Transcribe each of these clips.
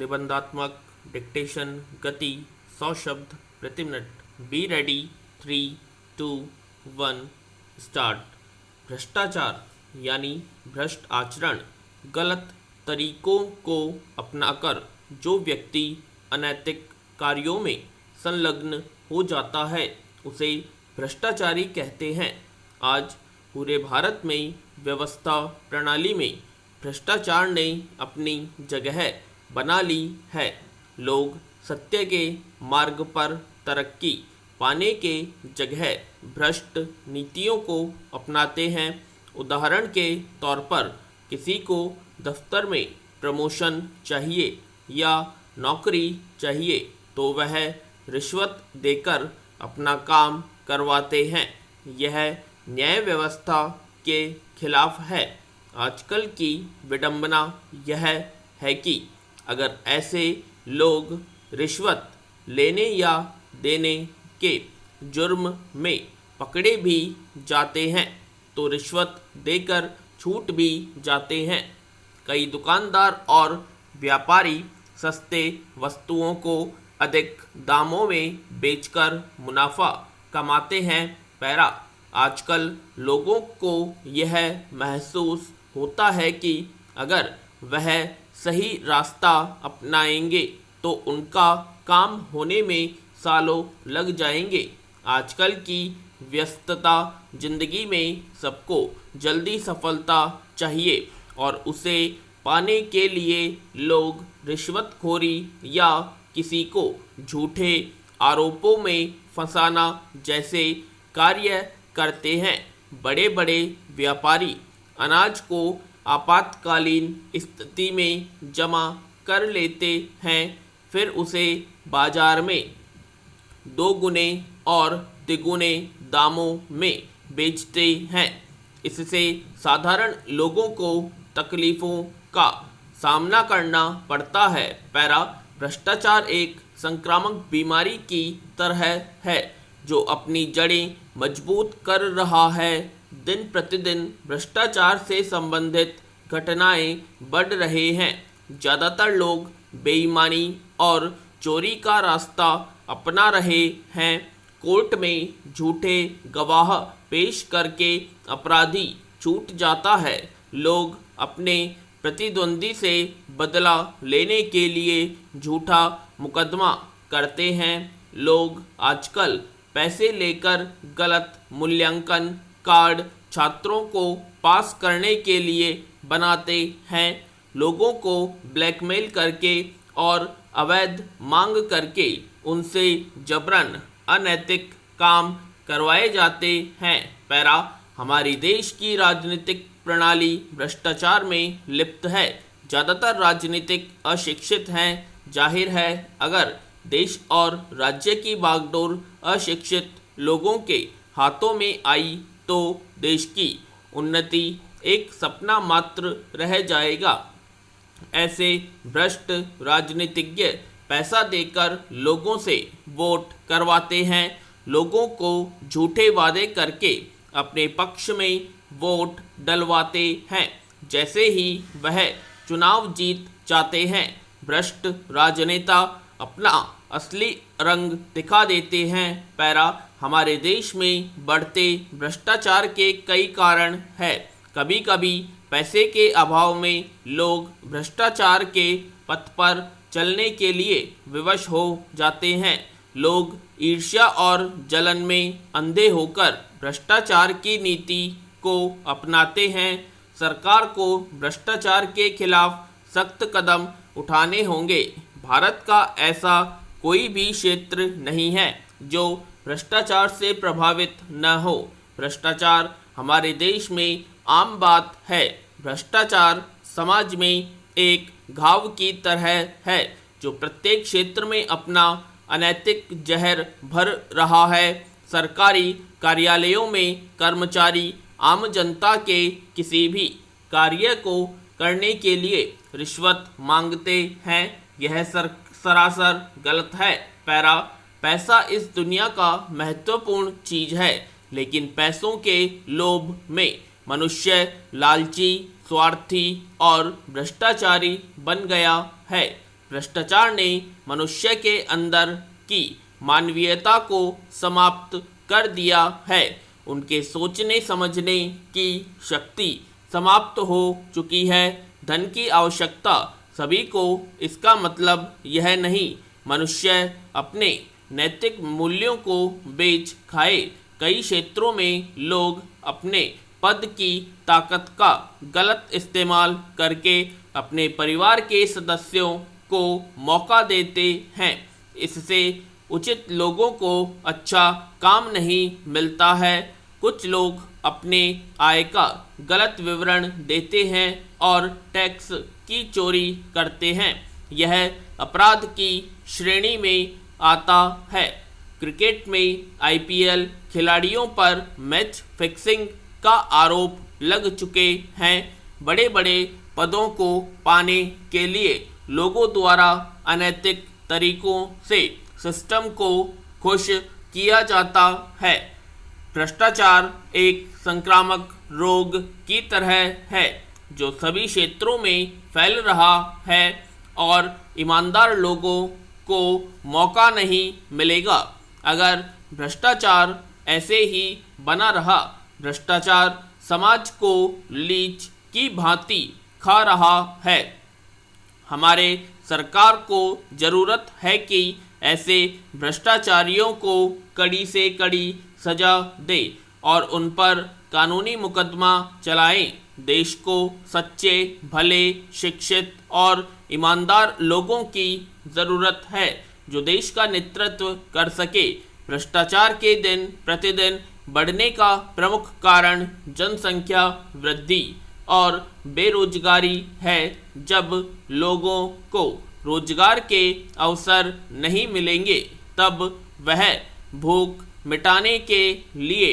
निबंधात्मक dictation गति 100 शब्द प्रति मिनट। Be ready. 3, 2, 1 स्टार्ट। भ्रष्टाचार यानी भ्रष्ट आचरण, गलत तरीकों को अपनाकर जो व्यक्ति अनैतिक कार्यों में संलग्न हो जाता है उसे भ्रष्टाचारी कहते हैं। आज पूरे भारत में व्यवस्था प्रणाली में भ्रष्टाचार ने अपनी जगह बना ली है। लोग सत्य के मार्ग पर तरक्की पाने के जगह भ्रष्ट नीतियों को अपनाते हैं। उदाहरण के तौर पर किसी को दफ्तर में प्रमोशन चाहिए या नौकरी चाहिए तो वह रिश्वत देकर अपना काम करवाते हैं। यह न्याय व्यवस्था के खिलाफ है। आजकल की विडंबना यह है कि अगर ऐसे लोग रिश्वत लेने या देने के जुर्म में पकड़े भी जाते हैं तो रिश्वत देकर छूट भी जाते हैं। कई दुकानदार और व्यापारी सस्ते वस्तुओं को अधिक दामों में बेचकर मुनाफा कमाते हैं। पैरा आजकल लोगों को यह महसूस होता है कि अगर वह सही रास्ता अपनाएंगे तो उनका काम होने में सालों लग जाएंगे। आजकल की व्यस्तता जिंदगी में सबको जल्दी सफलता चाहिए और उसे पाने के लिए लोग रिश्वतखोरी या किसी को झूठे आरोपों में फंसाना जैसे कार्य करते हैं। बड़े बड़े व्यापारी अनाज को आपातकालीन स्थिति में जमा कर लेते हैं, फिर उसे बाजार में दोगुने और तिगुने दामों में बेचते हैं। इससे साधारण लोगों को तकलीफों का सामना करना पड़ता है। पैरा भ्रष्टाचार एक संक्रामक बीमारी की तरह है जो अपनी जड़ें मजबूत कर रहा है। दिन प्रतिदिन भ्रष्टाचार से संबंधित घटनाएं बढ़ रहे हैं। ज़्यादातर लोग बेईमानी और चोरी का रास्ता अपना रहे हैं। कोर्ट में झूठे गवाह पेश करके अपराधी छूट जाता है। लोग अपने प्रतिद्वंदी से बदला लेने के लिए झूठा मुकदमा करते हैं। लोग आजकल पैसे लेकर गलत मूल्यांकन कार्ड छात्रों को पास करने के लिए बनाते हैं। लोगों को ब्लैकमेल करके और अवैध मांग करके उनसे जबरन अनैतिक काम करवाए जाते हैं। पैरा हमारी देश की राजनीतिक प्रणाली भ्रष्टाचार में लिप्त है। ज़्यादातर राजनीतिक अशिक्षित हैं। जाहिर है अगर देश और राज्य की बागडोर अशिक्षित लोगों के हाथों में आई तो देश की उन्नति एक सपना मात्र रह जाएगा। ऐसे भ्रष्ट राजनीतिज्ञ पैसा देकर लोगों से वोट करवाते हैं। लोगों को झूठे वादे करके अपने पक्ष में वोट डलवाते हैं। जैसे ही वह चुनाव जीत जाते हैं भ्रष्ट राजनेता अपना असली रंग दिखा देते हैं। पैरा हमारे देश में बढ़ते भ्रष्टाचार के कई कारण हैं। कभी कभी पैसे के अभाव में लोग भ्रष्टाचार के पथ पर चलने के लिए विवश हो जाते हैं। लोग ईर्ष्या और जलन में अंधे होकर भ्रष्टाचार की नीति को अपनाते हैं। सरकार को भ्रष्टाचार के खिलाफ सख्त कदम उठाने होंगे। भारत का ऐसा कोई भी क्षेत्र नहीं है जो भ्रष्टाचार से प्रभावित न हो। भ्रष्टाचार हमारे देश में आम बात है। भ्रष्टाचार समाज में एक घाव की तरह है जो प्रत्येक क्षेत्र में अपना अनैतिक जहर भर रहा है। सरकारी कार्यालयों में कर्मचारी आम जनता के किसी भी कार्य को करने के लिए रिश्वत मांगते हैं। यह सरासर गलत है। पैरा पैसा इस दुनिया का महत्वपूर्ण चीज है, लेकिन पैसों के लोभ में मनुष्य लालची, स्वार्थी और भ्रष्टाचारी बन गया है। भ्रष्टाचार ने मनुष्य के अंदर की मानवीयता को समाप्त कर दिया है। उनके सोचने समझने की शक्ति समाप्त हो चुकी है। धन की आवश्यकता सभी को, इसका मतलब यह नहीं मनुष्य अपने नैतिक मूल्यों को बेच खाए। कई क्षेत्रों में लोग अपने पद की ताकत का गलत इस्तेमाल करके अपने परिवार के सदस्यों को मौका देते हैं। इससे उचित लोगों को अच्छा काम नहीं मिलता है। कुछ लोग अपने आय का गलत विवरण देते हैं और टैक्स की चोरी करते हैं। यह अपराध की श्रेणी में आता है। क्रिकेट में आईपीएल खिलाड़ियों पर मैच फिक्सिंग का आरोप लग चुके हैं। बड़े बड़े पदों को पाने के लिए लोगों द्वारा अनैतिक तरीकों से सिस्टम को खुश किया जाता है। भ्रष्टाचार एक संक्रामक रोग की तरह है जो सभी क्षेत्रों में फैल रहा है और ईमानदार लोगों को मौका नहीं मिलेगा अगर भ्रष्टाचार ऐसे ही बना रहा। भ्रष्टाचार समाज को लीच की भांति खा रहा है। हमारे सरकार को जरूरत है कि ऐसे भ्रष्टाचारियों को कड़ी से कड़ी सजा दे और उन पर कानूनी मुकदमा चलाएं। देश को सच्चे, भले, शिक्षित और ईमानदार लोगों की ज़रूरत है जो देश का नेतृत्व कर सके। भ्रष्टाचार के दिन प्रतिदिन बढ़ने का प्रमुख कारण जनसंख्या वृद्धि और बेरोजगारी है। जब लोगों को रोजगार के अवसर नहीं मिलेंगे तब वह भूख मिटाने के लिए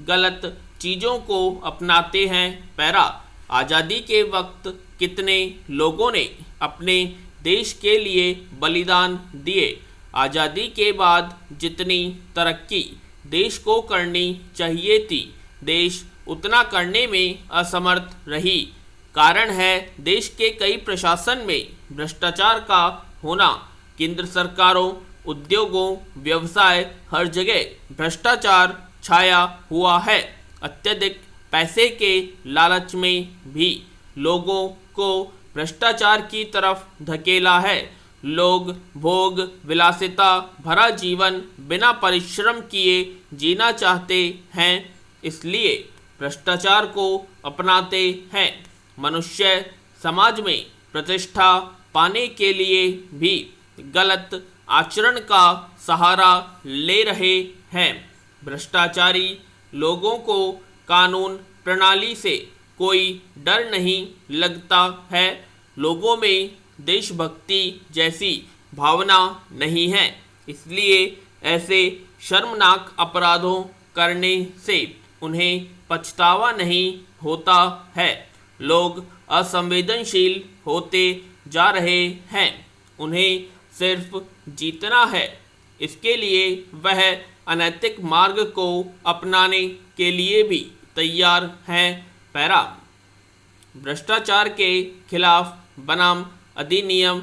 गलत चीज़ों को अपनाते हैं। पैरा आज़ादी के वक्त कितने लोगों ने अपने देश के लिए बलिदान दिए। आज़ादी के बाद जितनी तरक्की देश को करनी चाहिए थी, देश उतना करने में असमर्थ रही। कारण है देश के कई प्रशासन में भ्रष्टाचार का होना। केंद्र सरकारों, उद्योगों, व्यवसाय, हर जगह भ्रष्टाचार छाया हुआ है। अत्यधिक पैसे के लालच में भी लोगों को भ्रष्टाचार की तरफ धकेला है। लोग भोग विलासिता भरा जीवन बिना परिश्रम किए जीना चाहते हैं, इसलिए भ्रष्टाचार को अपनाते हैं। मनुष्य समाज में प्रतिष्ठा पाने के लिए भी गलत आचरण का सहारा ले रहे हैं। भ्रष्टाचारी लोगों को कानून प्रणाली से कोई डर नहीं लगता है। लोगों में देशभक्ति जैसी भावना नहीं है, इसलिए ऐसे शर्मनाक अपराधों करने से उन्हें पछतावा नहीं होता है। लोग असंवेदनशील होते जा रहे हैं। उन्हें सिर्फ जीतना है, इसके लिए वह अनैतिक मार्ग को अपनाने के लिए भी तैयार हैं। पैरा भ्रष्टाचार के खिलाफ बनाम अधिनियम।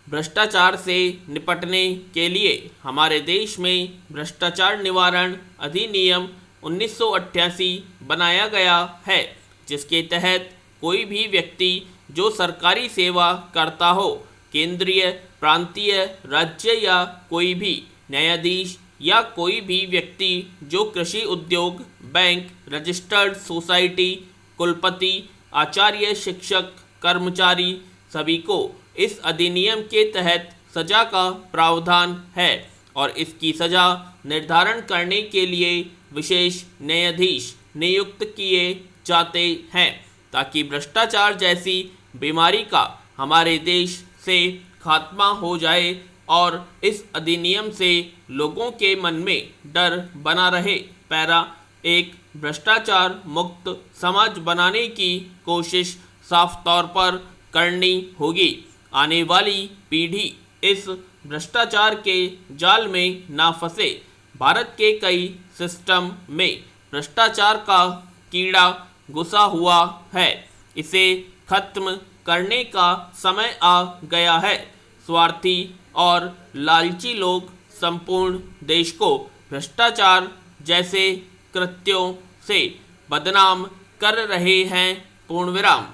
भ्रष्टाचार से निपटने के लिए हमारे देश में भ्रष्टाचार निवारण अधिनियम 1988 बनाया गया है, जिसके तहत कोई भी व्यक्ति जो सरकारी सेवा करता हो, केंद्रीय, प्रांतीय, राज्य या कोई भी न्यायाधीश या कोई भी व्यक्ति जो कृषि उद्योग, बैंक, रजिस्टर्ड सोसाइटी, कुलपति, आचार्य, शिक्षक, कर्मचारी, सभी को इस अधिनियम के तहत सजा का प्रावधान है और इसकी सजा निर्धारण करने के लिए विशेष न्यायाधीश नियुक्त किए जाते हैं ताकि भ्रष्टाचार जैसी बीमारी का हमारे देश से खात्मा हो जाए और इस अधिनियम से लोगों के मन में डर बना रहे। पैरा एक भ्रष्टाचार मुक्त समाज बनाने की कोशिश साफ तौर पर करनी होगी। आने वाली पीढ़ी इस भ्रष्टाचार के जाल में ना फंसे। भारत के कई सिस्टम में भ्रष्टाचार का कीड़ा घुसा हुआ है, इसे खत्म करने का समय आ गया है। स्वार्थी और लालची लोग संपूर्ण देश को भ्रष्टाचार जैसे कृत्यों से बदनाम कर रहे हैं। पूर्ण विराम।